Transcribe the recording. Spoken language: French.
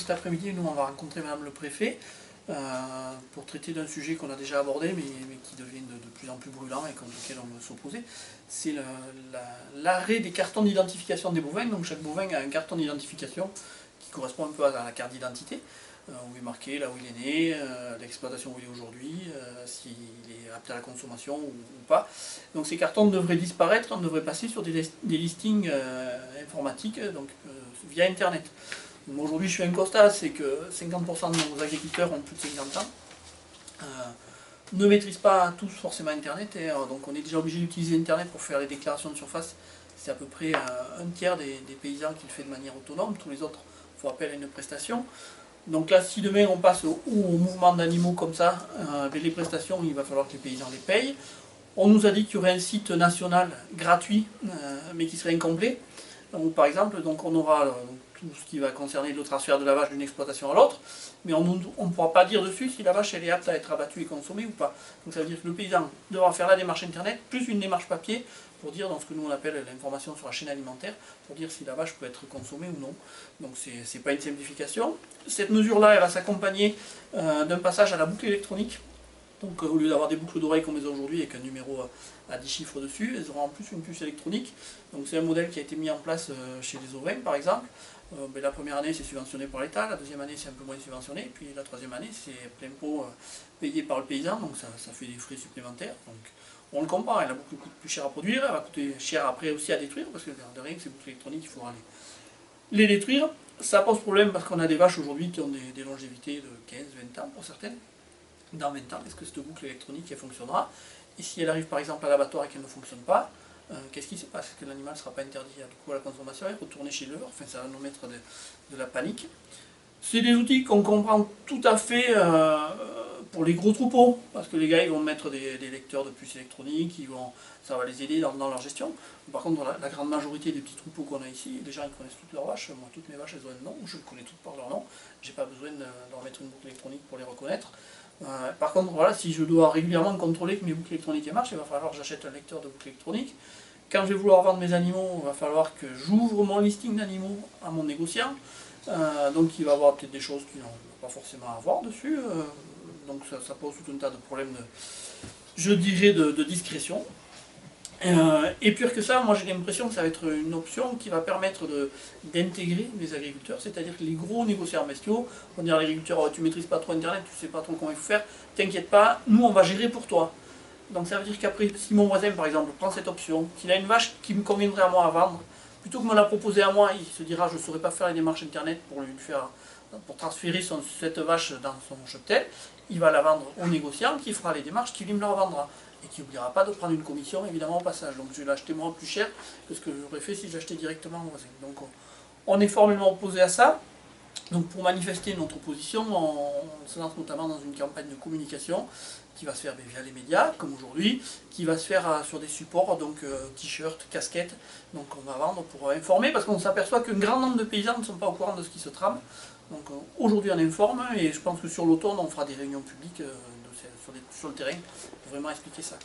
cet après-midi, nous on va rencontrer Madame le Préfet pour traiter d'un sujet qu'on a déjà abordé mais qui devient de plus en plus brûlant et contre lequel on veut s'opposer. C'est l'arrêt des cartons d'identification des bovins. Donc chaque bovin a un carton d'identification qui correspond un peu à la carte d'identité, où il est marqué là où il est né, l'exploitation où il est aujourd'hui, s'il est apte à la consommation ou pas. Donc ces cartons devraient disparaître, on devrait passer sur des listings informatiques, donc via Internet. Aujourd'hui, je fais un constat, c'est que 50% de nos agriculteurs ont plus de 50 ans, ne maîtrisent pas tous forcément Internet, et donc on est déjà obligé d'utiliser Internet pour faire les déclarations de surface. C'est à peu près un tiers des paysans qui le fait de manière autonome, tous les autres font appel à une prestation. Donc là, si demain on passe au mouvement d'animaux comme ça, avec les prestations, il va falloir que les paysans les payent. On nous a dit qu'il y aurait un site national gratuit, mais qui serait incomplet. Donc, par exemple, donc on aura tout ce qui va concerner le transfert de la vache d'une exploitation à l'autre, mais on ne pourra pas dire dessus si la vache elle est apte à être abattue et consommée ou pas. Donc ça veut dire que le paysan devra faire la démarche internet, plus une démarche papier, pour dire dans ce que nous on appelle l'information sur la chaîne alimentaire, pour dire si la vache peut être consommée ou non. Donc c'est pas une simplification. Cette mesure-là, elle va s'accompagner d'un passage à la boucle électronique. Donc au lieu d'avoir des boucles d'oreilles comme les a aujourd'hui avec un numéro à 10 chiffres dessus, elles auront en plus une puce électronique. Donc c'est un modèle qui a été mis en place chez les ovins par exemple. La première année c'est subventionné par l'État, la deuxième année c'est un peu moins subventionné, puis la troisième année c'est plein pot payé par le paysan, donc ça fait des frais supplémentaires. Donc on le comprend, la boucle coûte plus cher à produire, elle va coûter cher après aussi à détruire, parce que de rien que ces boucles électroniques il faudra les détruire. Ça pose problème parce qu'on a des vaches aujourd'hui qui ont des longévités de 15-20 ans pour certaines. Dans 20 ans, est-ce que cette boucle électronique elle fonctionnera? Et si elle arrive par exemple à l'abattoir et qu'elle ne fonctionne pas, qu'est-ce qui se passe? Est-ce que l'animal ne sera pas interdit du coup à la consommation et retourner chez l'éleveur? Enfin, ça va nous mettre de la panique. C'est des outils qu'on comprend tout à fait pour les gros troupeaux, parce que les gars ils vont mettre des lecteurs de puces électroniques, ça va les aider dans leur gestion. Par contre, la grande majorité des petits troupeaux qu'on a ici, les gens ils connaissent toutes leurs vaches. Moi, toutes mes vaches elles ont un nom, je les connais toutes par leur nom, j'ai pas besoin de leur mettre une boucle électronique pour les reconnaître. Par contre, voilà, si je dois régulièrement contrôler que mes boucles électroniques marchent, il va falloir que j'achète un lecteur de boucles électroniques. Quand je vais vouloir vendre mes animaux, il va falloir que j'ouvre mon listing d'animaux à mon négociant. Donc il va y avoir peut-être des choses qu'il n'ont pas forcément à voir dessus. Donc ça pose tout un tas de problèmes, je dirais, de discrétion. Et pire que ça, moi j'ai l'impression que ça va être une option qui va permettre d'intégrer les agriculteurs, c'est-à-dire que les gros négociants bestiaux vont dire à l'agriculteur oh, tu ne maîtrises pas trop internet, tu ne sais pas trop comment il faut faire, t'inquiète pas, nous on va gérer pour toi. Donc ça veut dire qu'après, si mon voisin par exemple prend cette option, qu'il a une vache qui me conviendrait à moi à vendre, plutôt que me la proposer à moi, il se dira je ne saurais pas faire les démarches internet pour transférer cette vache dans son cheptel, il va la vendre au négociant qui fera les démarches, qui lui me la revendra. Et qui n'oubliera pas de prendre une commission évidemment au passage. Donc je vais l'acheter moins plus cher que ce que j'aurais fait si j'achetais directement au voisin. Donc on est formellement opposé à ça. Donc pour manifester notre opposition, on se lance notamment dans une campagne de communication qui va se faire via les médias, comme aujourd'hui, qui va se faire sur des supports, donc t-shirts, casquettes, donc on va vendre pour informer, parce qu'on s'aperçoit qu'un grand nombre de paysans ne sont pas au courant de ce qui se trame. Donc aujourd'hui on informe, et je pense que sur l'automne on fera des réunions publiques sur le terrain pour vraiment expliquer ça.